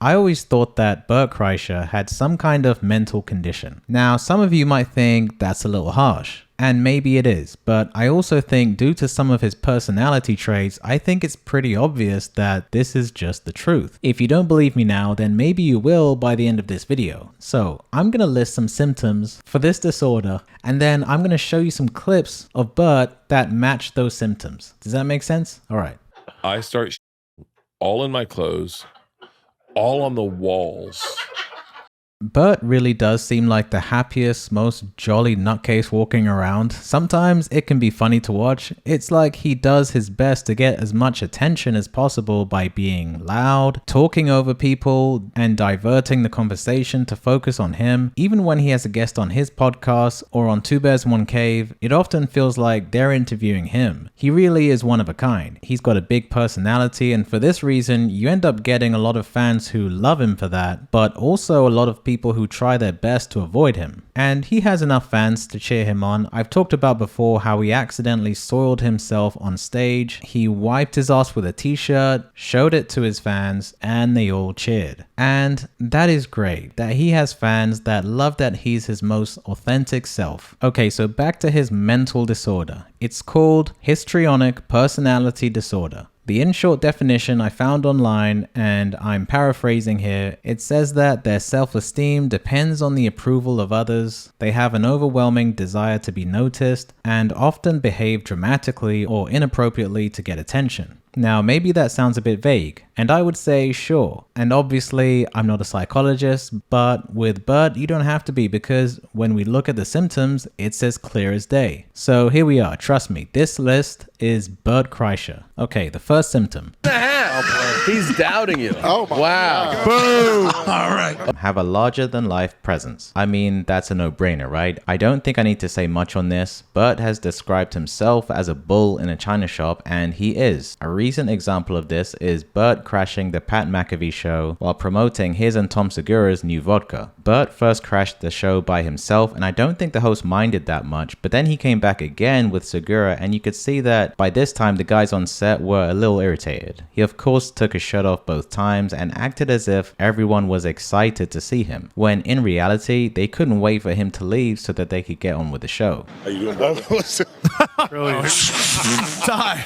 I always thought that Bert Kreischer had some kind of mental condition. Now, some of you might think that's a little harsh. And maybe it is, but I also think due to some of his personality traits, I think it's pretty obvious that this is just the truth. If you don't believe me now, then maybe you will by the end of this video. So I'm going to list some symptoms for this disorder, and then I'm going to show you some clips of Bert that match those symptoms. Does that make sense? All right. I start all in my clothes, all on the walls. Bert really does seem like the happiest, most jolly nutcase walking around. Sometimes it can be funny to watch. It's like he does his best to get as much attention as possible by being loud, talking over people, and diverting the conversation to focus on him. Even when he has a guest on his podcast or on Two Bears One Cave, it often feels like they're interviewing him. He really is one of a kind. He's got a big personality, and for this reason, you end up getting a lot of fans who love him for that, but also a lot of people who try their best to avoid him. And he has enough fans to cheer him on. I've talked about before how he accidentally soiled himself on stage. He wiped his ass with a t-shirt, showed it to his fans, and they all cheered. And that is great, that he has fans that love that he's his most authentic self. Okay, so back to his mental disorder. It's called histrionic personality disorder. The in-short definition I found online, and I'm paraphrasing here, it says that their self-esteem depends on the approval of others, they have an overwhelming desire to be noticed, and often behave dramatically or inappropriately to get attention. Now, maybe that sounds a bit vague, and I would say sure. And obviously, I'm not a psychologist, but with Bert, you don't have to be, because when we look at the symptoms, it's as clear as day. So here we are, trust me, this list is Bert Kreischer. Okay, the first symptom. He's doubting you. Oh my wow. God. Boom. All right. Have a larger than life presence. I mean, that's a no-brainer, right? I don't think I need to say much on this. Bert has described himself as a bull in a china shop, and he is. A recent example of this is Bert crashing the Pat McAfee show while promoting his and Tom Segura's new vodka. Bert first crashed the show by himself, and I don't think the host minded that much, but then he came back again with Segura, and you could see that by this time the guys on set were a little irritated. He of course took his shirt off both times and acted as if everyone was excited to see him, when in reality they couldn't wait for him to leave so that they could get on with the show. Are you doing Brilliant. Ty.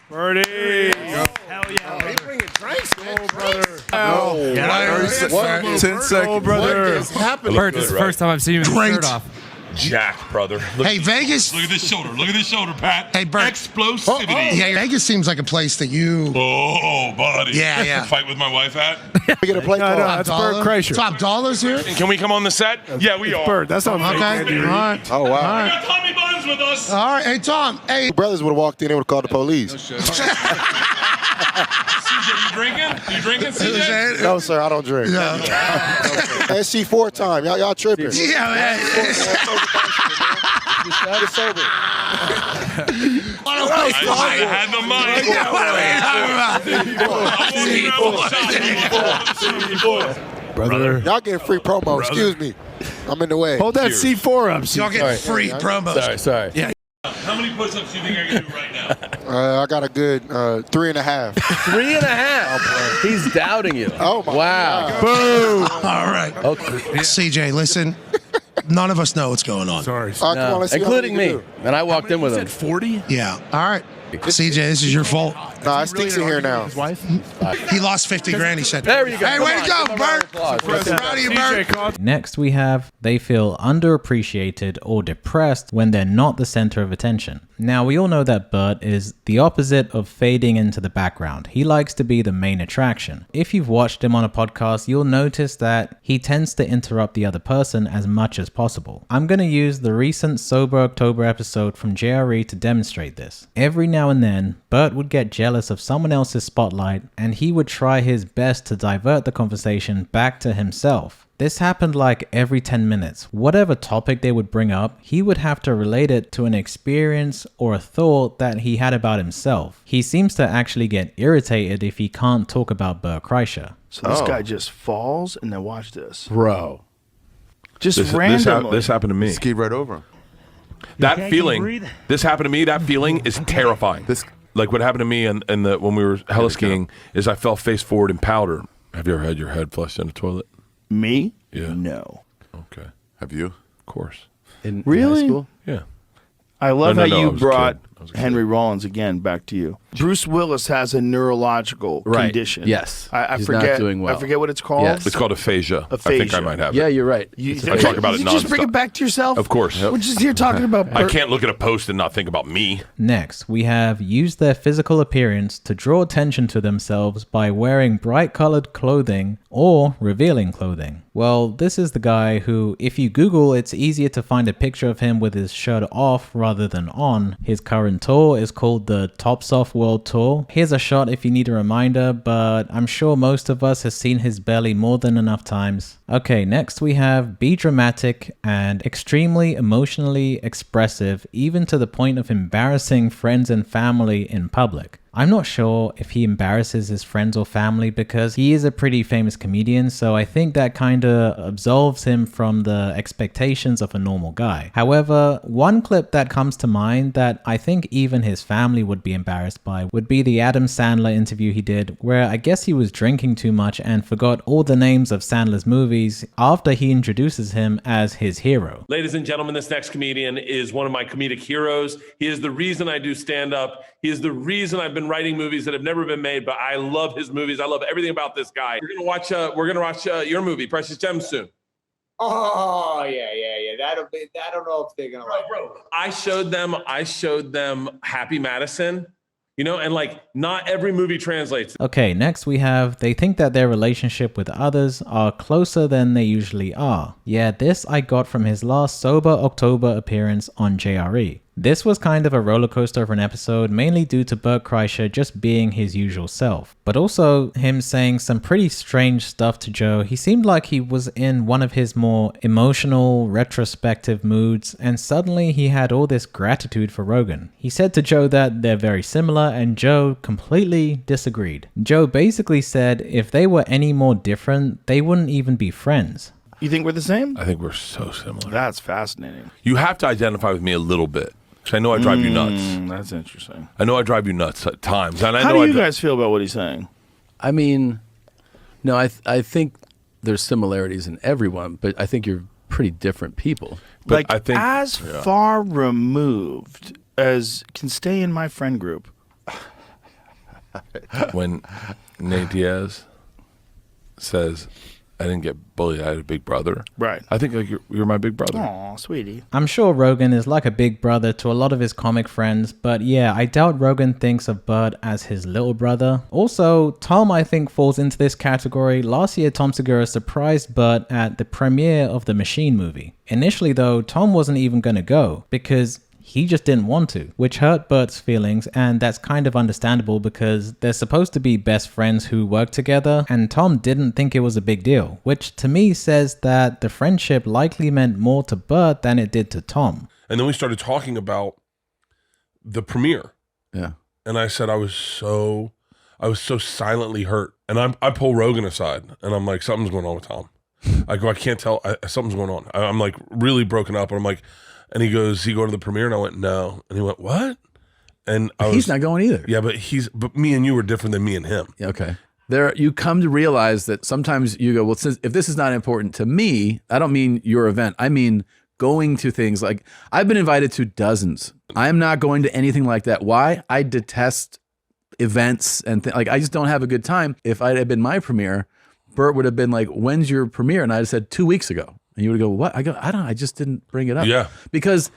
Birdie. Hell yeah. They bringing drinks, man. Go, brother. Oh, Yeah, 10 seconds. What brother. is happening? Bert, this is the first time I've seen him with his shirt off. Jack, brother. Look, Hey, Vegas. Look at this shoulder. Look at this shoulder, Pat. Hey, Bert. Explosivity. Yeah, Vegas seems like a place that you Oh, buddy. Yeah, yeah. Fight with my wife at. We get a play call. That's Bert Kreischer. Top dollars here. Can we come on the set? Yeah, we are. Bert, that's not Okay. All right. Oh, wow. All right. got Tommy Buns with us. All right. Hey, Tom. Hey. Brothers would have walked in, they would have called the police. CJ, you drinking? You drinking, CJ? No, sir, I don't drink. No. SC4 time. Y'all tripping. Yeah, man. Get sober. I had the money. Brother. Y'all getting free promo. Excuse me. I'm in the way. Hold that C4 up. Y'all get free promos. Sorry. Yeah. How many push-ups do you think I can do right now? I got a good 3.5. 3.5. He's doubting you. Oh, my wow. God. Boom. All right. Okay. CJ, listen. None of us know what's going on. Sorry. All right, come on, let's see Including how many me. you can do. And I walked in with him. 40? Yeah. All right. CJ, this is your fault. Nah, it stinks in here now. He lost 50 grand, he said. There you go. Hey, Come way on, to go, give him a round of Bert. applause. Proud of you, Bert. Next we have, they feel underappreciated or depressed when they're not the center of attention. Now we all know that Bert is the opposite of fading into the background. He likes to be the main attraction. If you've watched him on a podcast, you'll notice that he tends to interrupt the other person as much as possible. I'm going to use the recent Sober October episode from JRE to demonstrate this. Every now and then, Bert would get jealous of someone else's spotlight, and he would try his best to divert the conversation back to himself. This happened like every 10 minutes. Whatever topic they would bring up, he would have to relate it to an experience or a thought that he had about himself. He seems to actually get irritated if he can't talk about Bert Kreischer. So this guy just falls, and then watch this. Bro. Just this randomly. this happened to me. Skied right over him. That feeling, this happened to me. That feeling is terrifying. Like what happened to me when we were heli skiing is I fell face forward in powder. Have you ever had your head flushed in a toilet? Me? Yeah. No. Okay. Have you? Of course. In Really? high school? Yeah. I love No, how I you was a brought kid. I was a Henry kid. Rollins again back to you. Bruce Willis has a neurological Right. condition. Yes. I He's forget. not doing well. I forget what it's called. Yes. It's called aphasia. I think I Aphasia. might have Yeah, it. you're right. I talk about it You just bring nonstop. it back to yourself. Of course. We're just here talking about. I can't look at a post and not think about me. Next, we have used their physical appearance to draw attention to themselves by wearing bright colored clothing or revealing clothing. Well, this is the guy who, if you Google, it's easier to find a picture of him with his shirt off rather than on. His current tour is called the Tops Off World Tour. Here's a shot if you need a reminder, but I'm sure most of us have seen his belly more than enough times. Okay, next we have be dramatic and extremely emotionally expressive, even to the point of embarrassing friends and family in public. I'm not sure if he embarrasses his friends or family because he is a pretty famous comedian, so I think that kinda absolves him from the expectations of a normal guy. However, one clip that comes to mind that I think even his family would be embarrassed by would be the Adam Sandler interview he did, where I guess he was drinking too much and forgot all the names of Sandler's movies after he introduces him as his hero. Ladies and gentlemen, this next comedian is one of my comedic heroes. He is the reason I do stand-up. He is the reason I've been writing movies that have never been made, but I love his movies. I love everything about this guy. We're gonna watch your movie, Precious Gems, soon. Oh yeah. That'll be. I don't know if they're gonna like. Bro, I showed them Happy Madison, and like not every movie translates. Okay, next we have they think that their relationship with others are closer than they usually are. Yeah, this I got from his last Sober October appearance on JRE. This was kind of a roller coaster of an episode, mainly due to Bert Kreischer just being his usual self, but also him saying some pretty strange stuff to Joe. He seemed like he was in one of his more emotional, retrospective moods, and suddenly he had all this gratitude for Rogan. He said to Joe that they're very similar, and Joe completely disagreed. Joe basically said if they were any more different, they wouldn't even be friends. You think we're the same? I think we're so similar. That's fascinating. You have to identify with me a little bit. I know I drive you nuts. That's interesting. I know I drive you nuts at times. And I How know do you guys feel about what he's saying? I mean, no, I think there's similarities in everyone, but I think you're pretty different people. But Like I think as far removed as can stay in my friend group. when Nate Diaz says, I didn't get bullied, I had a big brother. Right. I think like you're my big brother. Aw, sweetie. I'm sure Rogan is like a big brother to a lot of his comic friends, but yeah, I doubt Rogan thinks of Bert as his little brother. Also, Tom I think falls into this category. Last year, Tom Segura surprised Bert at the premiere of the Machine movie. Initially though, Tom wasn't even gonna go because he just didn't want to, which hurt Bert's feelings, and that's kind of understandable because they're supposed to be best friends who work together, and Tom didn't think it was a big deal, which to me says that the friendship likely meant more to Bert than it did to Tom. And then we started talking about the premiere. Yeah. And I said I was so silently hurt. And I pull Rogan aside and I'm like, something's going on with Tom. I go, I can't tell. Something's going on. I'm like really broken up. And I'm like, and he goes, "He go to the premiere?" And I went, "No." And he went, "What?" And He's not going either. Yeah, but me and you were different than me and him. Okay. You come to realize that sometimes you go, well, since if this is not important to me, I don't mean your event. I mean going to things like I've been invited to dozens. I'm not going to anything like that. Why? I detest events and like I just don't have a good time. If I had been my premiere, Bert would have been like, "When's your premiere?" And I'd have said 2 weeks ago. And you would go, "What?" I go, I just didn't bring it up. Yeah. Because,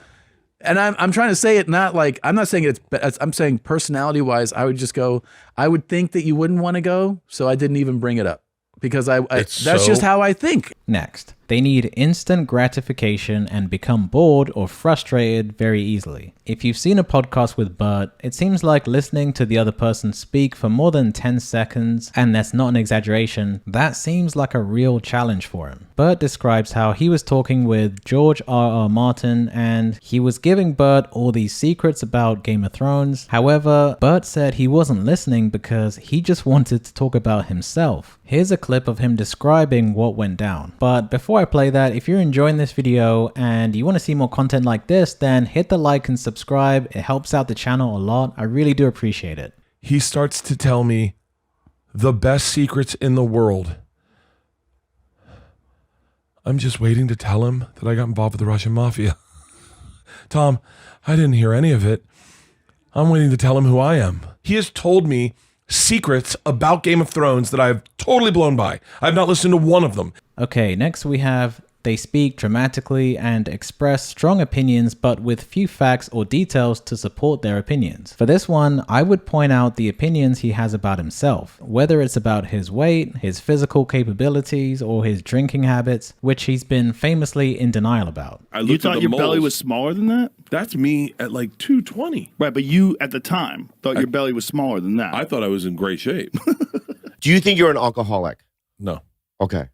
and I'm trying to say it not like, I'm not saying I'm saying personality wise, I would just go, I would think that you wouldn't want to go. So I didn't even bring it up because that's just how I think. Next, they need instant gratification and become bored or frustrated very easily. If you've seen a podcast with Bert, it seems like listening to the other person speak for more than 10 seconds, and that's not an exaggeration, that seems like a real challenge for him. Bert describes how he was talking with George R.R. Martin and he was giving Bert all these secrets about Game of Thrones. However, Bert said he wasn't listening because he just wanted to talk about himself. Here's a clip of him describing what went down. But before I play that, if you're enjoying this video and you want to see more content like this, then hit the like and subscribe. It helps out the channel a lot. I really do appreciate it. He starts to tell me the best secrets in the world. I'm just waiting to tell him that I got involved with the Russian mafia. Tom, I didn't hear any of it. I'm waiting to tell him who I am. He has told me secrets about Game of Thrones that I've totally blown by. I've not listened to one of them. Okay, next we have they speak dramatically and express strong opinions but with few facts or details to support their opinions. For this one, I would point out the opinions he has about himself, whether it's about his weight, his physical capabilities, or his drinking habits, which he's been famously in denial about. You thought your belly was smaller than that? That's me at like 220. Right, but you at the time thought your belly was smaller than that. I thought I was in great shape. Do you think you're an alcoholic? No. Okay.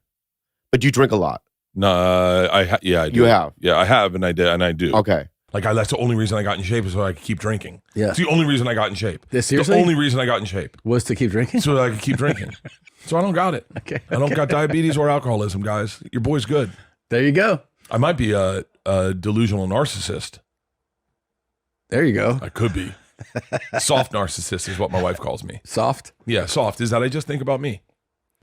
But do you drink a lot? No, I do. You have? Yeah, I have, and I do. Okay. Like that's the only reason I got in shape is so I could keep drinking. Yeah. It's the only reason I got in shape. Seriously? The only reason I got in shape Was to keep drinking? so that I could keep drinking. So I don't got it. Okay. I don't got diabetes or alcoholism, guys. Your boy's good. There you go. I might be a delusional narcissist. There you go. I could be. Soft narcissist is what my wife calls me. Soft? Yeah, soft is that I just think about me.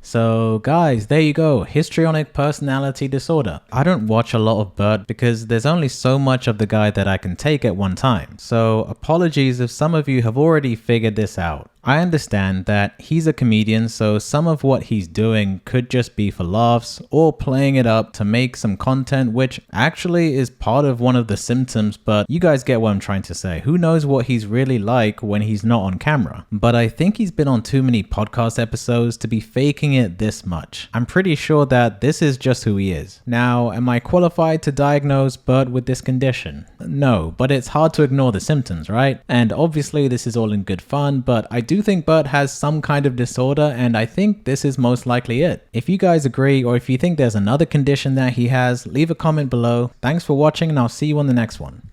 So guys, there you go, histrionic personality disorder. I don't watch a lot of Bert because there's only so much of the guy that I can take at one time. So apologies if some of you have already figured this out. I understand that he's a comedian, so some of what he's doing could just be for laughs or playing it up to make some content, which actually is part of one of the symptoms, but you guys get what I'm trying to say. Who knows what he's really like when he's not on camera? But I think he's been on too many podcast episodes to be faking it this much. I'm pretty sure that this is just who he is. Now, am I qualified to diagnose Bert with this condition? No, but it's hard to ignore the symptoms, right? And obviously this is all in good fun, but I do think Bert has some kind of disorder, and I think this is most likely it. If you guys agree, or if you think there's another condition that he has, leave a comment below. Thanks for watching, and I'll see you on the next one.